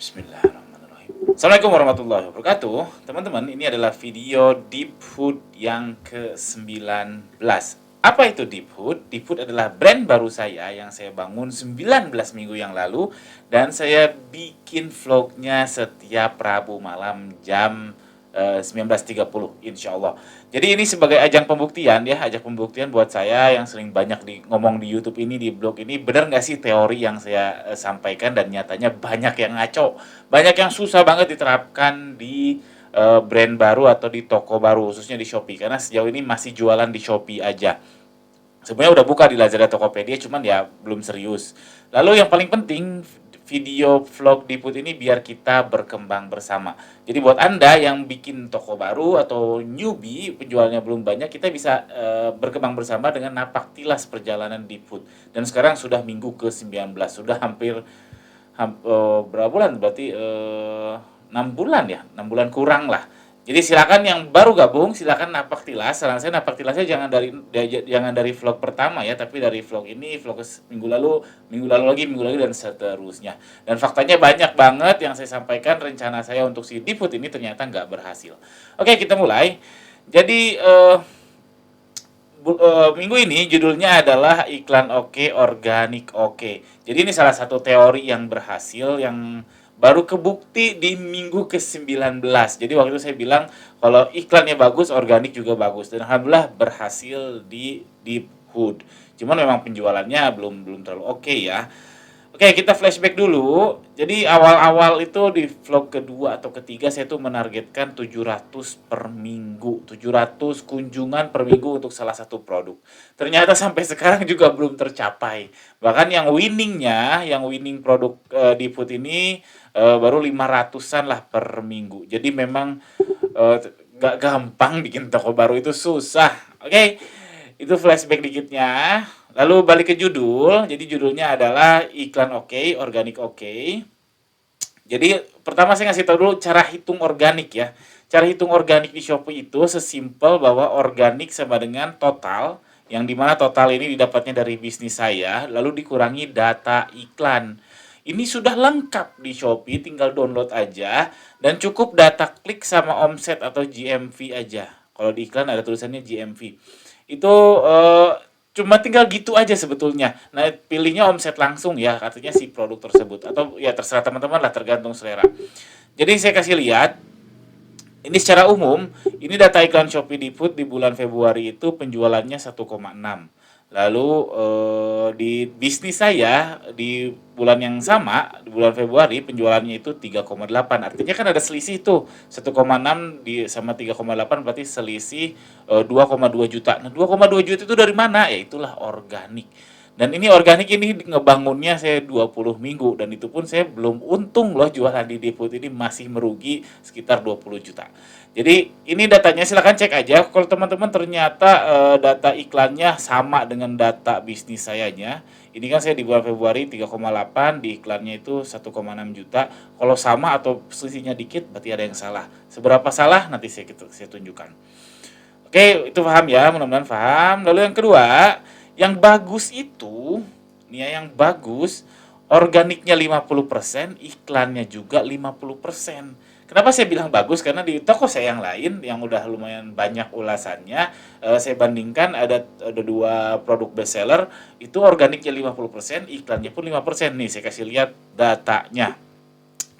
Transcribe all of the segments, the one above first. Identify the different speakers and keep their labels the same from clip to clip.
Speaker 1: Bismillahirrahmanirrahim. Assalamualaikum warahmatullahi wabarakatuh. Teman-teman, ini adalah video Deep Hood yang ke-19. Apa itu Deep Hood? Deep Hood adalah brand baru saya yang saya bangun 19 minggu yang lalu. Dan saya bikin vlognya setiap Rabu malam jam 19.30 insya Allah. Jadi ini sebagai ajang pembuktian ya, ajang pembuktian buat saya yang sering banyak ngomong di YouTube ini, di blog ini, benar nggak sih teori yang saya sampaikan, dan nyatanya banyak yang ngaco, banyak yang susah banget diterapkan di brand baru atau di toko baru, khususnya di Shopee, karena sejauh ini masih jualan di Shopee aja. Sebenarnya udah buka di Lazada, Tokopedia, cuman ya belum serius. Lalu yang paling penting, video vlog Diput ini biar kita berkembang bersama. Jadi buat Anda yang bikin toko baru atau newbie, penjualnya belum banyak, kita bisa berkembang bersama dengan napak tilas perjalanan Diput. Dan sekarang sudah minggu ke-19, sudah hampir berapa bulan? Berarti 6 bulan ya, 6 bulan kurang lah. Jadi silakan yang baru gabung, silakan napak tilas. Saran saya napak tilasnya jangan dari vlog pertama ya, tapi dari vlog ini, vlog minggu lalu lagi, minggu lagi, dan seterusnya. Dan faktanya banyak banget yang saya sampaikan, rencana saya untuk si Diput ini ternyata nggak berhasil. Oke, kita mulai. Jadi minggu ini judulnya adalah iklan oke, organik oke. Jadi ini salah satu teori yang berhasil, yang baru kebukti di minggu ke-19. Jadi waktu itu saya bilang kalau iklannya bagus, organik juga bagus. Dan alhamdulillah berhasil di Hood. Cuman memang penjualannya belum belum terlalu oke ya. Oke, kita flashback dulu. Jadi awal-awal itu di vlog kedua atau ketiga saya tuh menargetkan 700 per minggu, 700 kunjungan per minggu untuk salah satu produk. Ternyata sampai sekarang juga belum tercapai. Bahkan yang winning produk di Food ini baru 500-an lah per minggu. Jadi memang eh, gak gampang bikin toko baru, itu susah. Oke, itu flashback dikitnya. Lalu balik ke judul. Jadi judulnya adalah iklan oke, organik oke. Jadi pertama saya ngasih tahu dulu cara hitung organik ya. Cara hitung organik di Shopee itu sesimpel bahwa organik sama dengan total, yang dimana total ini didapatnya dari bisnis saya, lalu dikurangi data iklan. Ini sudah lengkap di Shopee, tinggal download aja, dan cukup data klik sama omset atau GMV aja. Kalau di iklan ada tulisannya GMV. Itu cuma tinggal gitu aja sebetulnya. Nah, pilihnya omset langsung ya, artinya si produk tersebut, atau ya terserah teman-teman lah, tergantung selera. Jadi saya kasih lihat, ini secara umum, ini data iklan Shopee di Food di bulan Februari itu penjualannya 1,6. Lalu di bisnis saya di bulan yang sama, di bulan Februari penjualannya itu 3,8. Artinya kan ada selisih tuh. 1,6 sama 3,8 berarti selisih 2,2 juta. Nah, 2,2 juta itu dari mana? Ya itulah organik. Dan ini organik ini ngebangunnya saya 20 minggu, dan itu pun saya belum untung loh, jualan di Depot ini masih merugi sekitar 20 juta. Jadi ini datanya, silahkan cek aja. Kalau teman-teman ternyata data iklannya sama dengan data bisnis sayanya. Ini kan saya di bulan Februari 3,8, di iklannya itu 1,6 juta. Kalau sama atau selisihnya dikit berarti ada yang salah. Seberapa salah nanti saya tunjukkan. Oke, itu paham ya, mudah-mudahan paham. Lalu yang kedua, yang bagus itu, nih ya, yang bagus, organiknya 50%, iklannya juga 50%. Kenapa saya bilang bagus? Karena di toko saya yang lain, yang udah lumayan banyak ulasannya, saya bandingkan ada dua produk bestseller, itu organiknya 50%, iklannya pun 5%. Nih, saya kasih lihat datanya.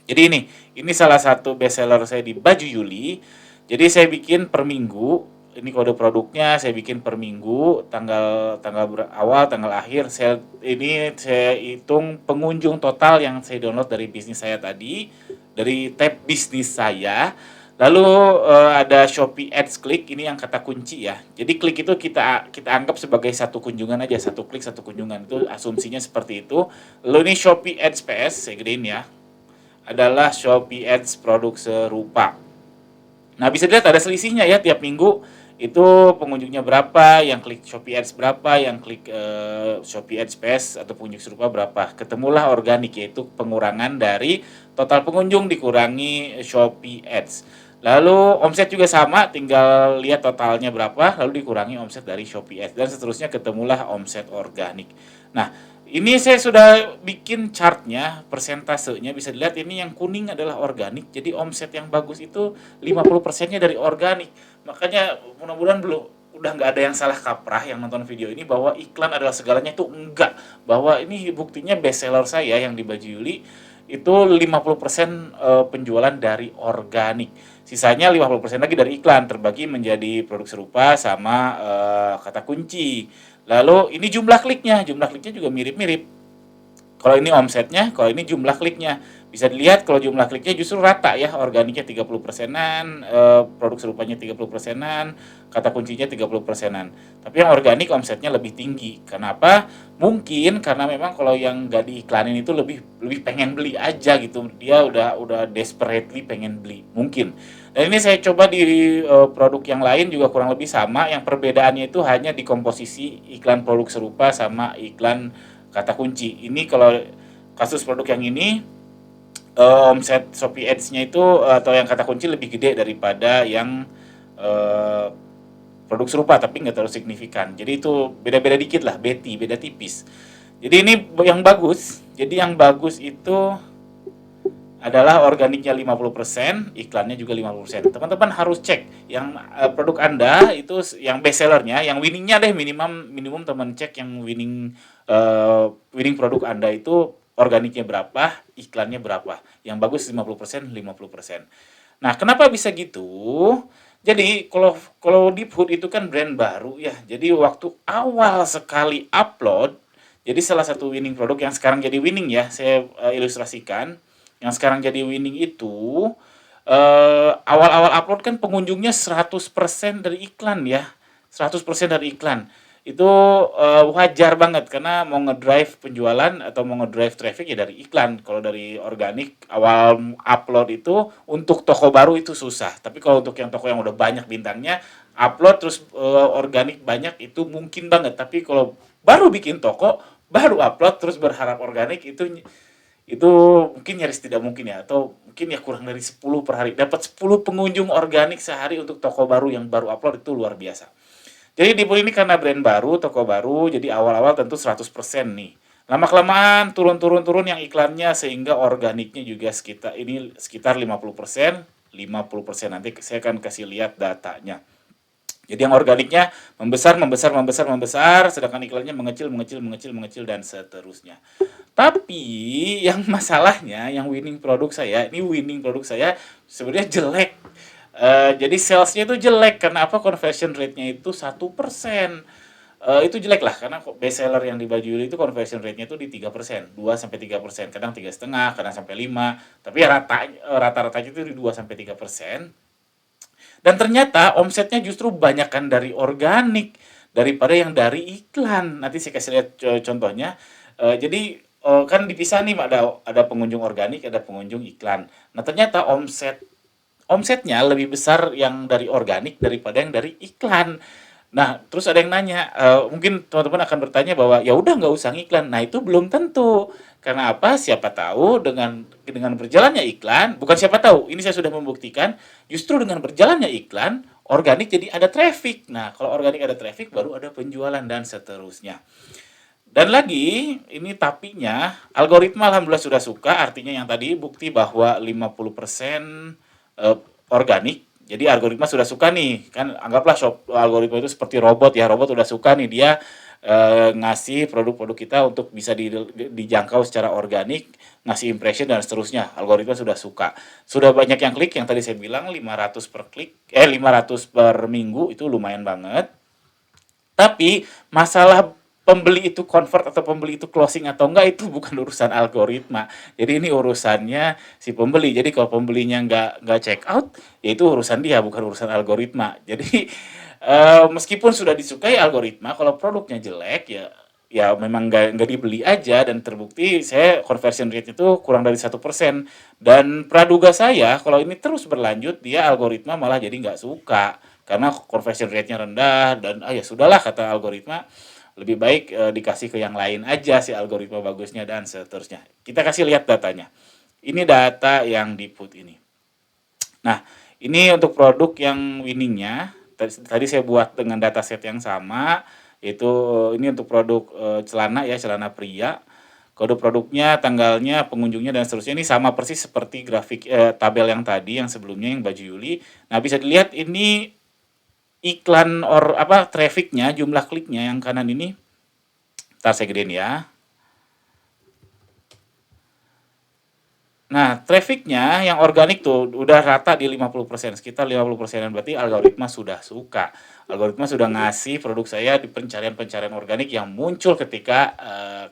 Speaker 1: Jadi ini salah satu bestseller saya di baju Yuli. Jadi saya bikin per minggu. Ini kode produknya saya bikin per minggu, tanggal tanggal awal, tanggal akhir. Saya hitung pengunjung total yang saya download dari bisnis saya tadi, dari tab bisnis saya. Lalu ada Shopee Ads klik, ini yang kata kunci ya. Jadi klik itu kita kita anggap sebagai satu kunjungan aja, satu klik satu kunjungan, itu asumsinya seperti itu. Lalu ini Shopee Ads PS, saya gedein ya, adalah Shopee Ads produk serupa. Nah, bisa dilihat ada selisihnya ya tiap minggu. Itu pengunjungnya berapa, yang klik Shopee Ads berapa, yang klik Shopee Ads PS atau pengunjung serupa berapa. Ketemulah organik, yaitu pengurangan dari total pengunjung dikurangi Shopee Ads. Lalu omset juga sama, tinggal lihat totalnya berapa, lalu dikurangi omset dari Shopee Ads, dan seterusnya ketemulah omset organik. Nah, Ini saya sudah bikin chartnya, persentasenya bisa dilihat ini yang kuning adalah organik. Jadi omset yang bagus itu 50%-nya dari organik. Makanya mudah-mudahan belum udah nggak ada yang salah kaprah yang nonton video ini bahwa iklan adalah segalanya, itu enggak. Bahwa ini buktinya best seller saya yang di Baju Yuli itu 50% penjualan dari organik. Sisanya 50% lagi dari iklan terbagi menjadi produk serupa sama kata kunci. Lalu ini jumlah kliknya juga mirip-mirip. Kalau ini omsetnya, kalau ini jumlah kliknya. Bisa dilihat kalau jumlah kliknya justru rata ya, organiknya 30%-an, produk serupanya 30%-an, kata kuncinya 30%-an. Tapi yang organik omsetnya lebih tinggi. Kenapa? Mungkin karena memang kalau yang nggak diiklanin itu lebih lebih pengen beli aja gitu. Dia udah desperately pengen beli. Mungkin. Dan ini saya coba di produk yang lain juga kurang lebih sama. Yang perbedaannya itu hanya di komposisi iklan produk serupa sama iklan kata kunci. Ini kalau kasus produk yang ini omset Shopee Ads-nya itu atau yang kata kunci lebih gede daripada yang eh, produk serupa tapi nggak terlalu signifikan. Jadi itu beda-beda dikit lah, beda tipis. Jadi ini yang bagus. Jadi yang bagus itu adalah organiknya 50%, iklannya juga 50%. Teman-teman harus cek yang produk Anda itu yang best sellernya, yang winningnya deh, minimum minimum teman cek yang winning produk Anda itu organiknya berapa, iklannya berapa. Yang bagus 50%, 50%. Nah, kenapa bisa gitu? Jadi kalau kalau Deep Hood itu kan brand baru ya. Jadi waktu awal sekali upload, jadi salah satu winning produk yang sekarang jadi winning ya, saya ilustrasikan. Yang sekarang jadi winning itu awal-awal upload kan pengunjungnya 100% dari iklan ya. 100% dari iklan. Itu wajar banget karena mau ngedrive penjualan atau mau ngedrive traffic ya dari iklan. Kalau dari organik awal upload itu untuk toko baru itu susah. Tapi kalau untuk yang toko yang udah banyak bintangnya, upload terus organik banyak itu mungkin banget. Tapi kalau baru bikin toko, baru upload terus berharap organik itu mungkin nyaris tidak mungkin ya, atau mungkin ya kurang dari 10 per hari. Dapat 10 pengunjung organik sehari untuk toko baru yang baru upload itu luar biasa. Jadi Dipul ini karena brand baru, toko baru, jadi awal-awal tentu 100% nih. Lama-kelamaan turun-turun-turun yang iklannya sehingga organiknya juga sekitar 50%, 50%. Nanti saya akan kasih lihat datanya. Jadi yang organiknya membesar, membesar, membesar, membesar, sedangkan iklannya mengecil, mengecil, mengecil, mengecil, dan seterusnya. Tapi yang masalahnya, yang winning produk saya, ini winning produk saya sebenarnya jelek. Jadi salesnya itu jelek, karena apa? Conversion rate-nya itu 1%. Itu jelek lah, karena best seller yang di Baju Yuli itu conversion rate-nya itu di 3%, 2 sampai 3%, kadang 3,5, kadang sampai 5, tapi ya rata-ratanya itu di 2 sampai 3%. Dan ternyata omsetnya justru banyakkan dari organik daripada yang dari iklan. Nanti saya kasih lihat contohnya. Jadi kan dipisah nih, ada pengunjung organik, ada pengunjung iklan. Nah, ternyata omsetnya lebih besar yang dari organik daripada yang dari iklan. Nah, terus ada yang nanya, mungkin teman-teman akan bertanya bahwa ya udah nggak usah ngiklan. Nah, itu belum tentu. Karena apa? Siapa tahu dengan berjalannya iklan, bukan siapa tahu, ini saya sudah membuktikan, justru dengan berjalannya iklan, organik jadi ada traffic. Nah, kalau organik ada traffic, baru ada penjualan dan seterusnya. Dan lagi, ini tapinya, algoritma alhamdulillah sudah suka, artinya yang tadi bukti bahwa 50% eh, organik. Jadi algoritma sudah suka nih, kan anggaplah algoritma itu seperti robot ya, robot udah suka nih dia ngasih produk-produk kita untuk bisa dijangkau secara organik, ngasih impression dan seterusnya. Algoritma sudah suka. Sudah banyak yang klik, yang tadi saya bilang 500 per klik, 500 per minggu itu lumayan banget. Tapi masalah pembeli itu convert atau pembeli itu closing atau enggak itu bukan urusan algoritma. Jadi ini urusannya si pembeli. Jadi kalau pembelinya nggak check out, ya itu urusan dia, bukan urusan algoritma. Jadi meskipun sudah disukai algoritma, kalau produknya jelek ya memang nggak dibeli aja, dan terbukti saya conversion rate itu kurang dari 1%. Dan praduga saya kalau ini terus berlanjut, dia algoritma malah jadi nggak suka karena conversion rate-nya rendah, dan ya sudahlah kata algoritma, lebih baik dikasih ke yang lain aja si algoritma bagusnya dan seterusnya. Kita kasih lihat datanya. Ini data yang di put ini. Nah, ini untuk produk yang winningnya. Tadi saya buat dengan dataset yang sama, yaitu ini untuk produk celana ya, celana pria. kode produknya, tanggalnya, pengunjungnya dan seterusnya. Ini sama persis seperti grafik tabel yang tadi yang sebelumnya yang baju Yuli. Nah, bisa dilihat ini iklan trafficnya, jumlah kliknya yang kanan ini. Ntar saya gedein ya. Nah, trafficnya yang organik tuh udah rata di 50%, sekitar 50%-an, berarti algoritma sudah suka. Algoritma sudah ngasih produk saya di pencarian-pencarian organik yang muncul ketika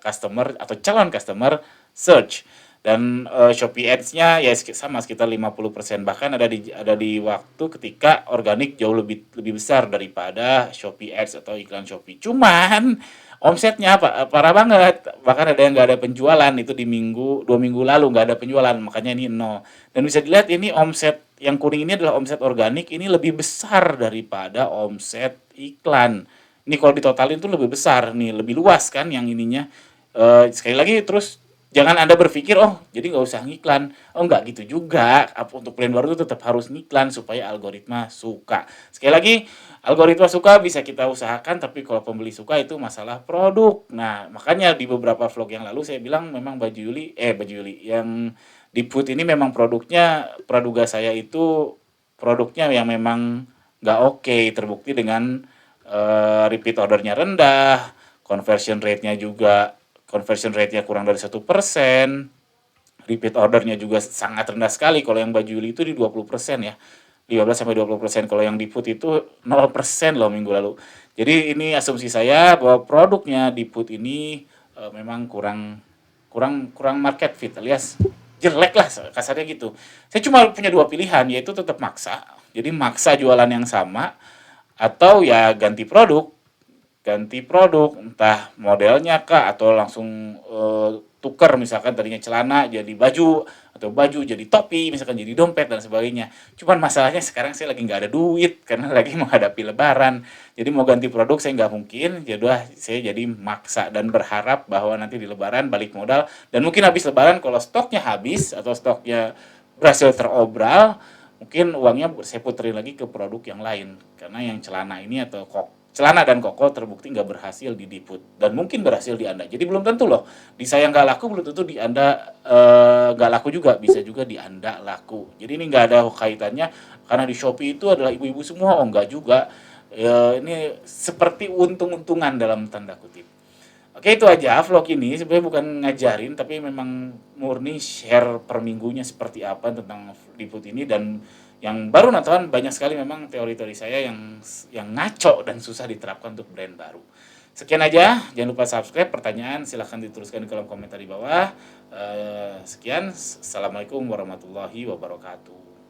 Speaker 1: customer atau calon customer search. Dan Shopee Ads-nya ya sama sekitar 50%. Bahkan ada di waktu ketika organik jauh lebih besar daripada Shopee Ads atau iklan Shopee. Cuman omsetnya parah banget, bahkan ada yang nggak ada penjualan itu di 2 minggu lalu nggak ada penjualan, makanya ini nol. Dan bisa dilihat ini omset yang kuning ini adalah omset organik, ini lebih besar daripada omset iklan. Ini kalau ditotalin tuh lebih besar nih, lebih luas kan yang ininya. Sekali lagi terus jangan Anda berpikir, oh jadi nggak usah ngiklan. Oh nggak gitu juga. Untuk brand baru itu tetap harus ngiklan supaya algoritma suka. Sekali lagi, algoritma suka bisa kita usahakan, tapi kalau pembeli suka itu masalah produk. Nah, makanya di beberapa vlog yang lalu saya bilang memang baju Yuli yang di Put ini memang produknya, praduga saya itu produknya yang memang nggak oke, terbukti dengan repeat ordernya rendah, conversion rate-nya kurang dari 1%, repeat ordernya juga sangat rendah sekali. Kalau yang baju Yuli itu di 20% ya. 15-20%. Kalau yang di Put itu 0% loh minggu lalu. Jadi ini asumsi saya bahwa produknya di Put ini memang kurang kurang kurang market fit, alias jelek lah kasarnya gitu. Saya cuma punya dua pilihan, yaitu tetap maksa. Jadi maksa jualan yang sama atau ya ganti produk, entah modelnya kah atau langsung tuker, misalkan tadinya celana jadi baju atau baju jadi topi, misalkan jadi dompet dan sebagainya. Cuman masalahnya sekarang saya lagi nggak ada duit karena lagi menghadapi lebaran, jadi mau ganti produk saya nggak mungkin. Jadi saya jadi maksa dan berharap bahwa nanti di lebaran balik modal, dan mungkin habis lebaran kalau stoknya habis atau stoknya berhasil terobral, mungkin uangnya saya puterin lagi ke produk yang lain, karena yang celana ini atau celana dan koko terbukti nggak berhasil di Diput dan mungkin berhasil di Anda. Jadi belum tentu loh di saya nggak laku, belum tentu di Anda nggak laku juga, bisa juga di Anda laku. Jadi ini nggak ada kaitannya karena di Shopee itu adalah ibu-ibu semua, oh nggak juga. Ini seperti untung-untungan dalam tanda kutip. Oke, itu aja vlog ini. Sebenarnya bukan ngajarin, tapi memang murni share per minggunya seperti apa tentang Diput ini. Dan yang baru nonton banyak sekali memang teori-teori saya yang ngaco dan susah diterapkan untuk brand baru. Sekian aja, jangan lupa subscribe. Pertanyaan silahkan dituliskan di kolom komentar di bawah. Sekian, assalamualaikum warahmatullahi wabarakatuh.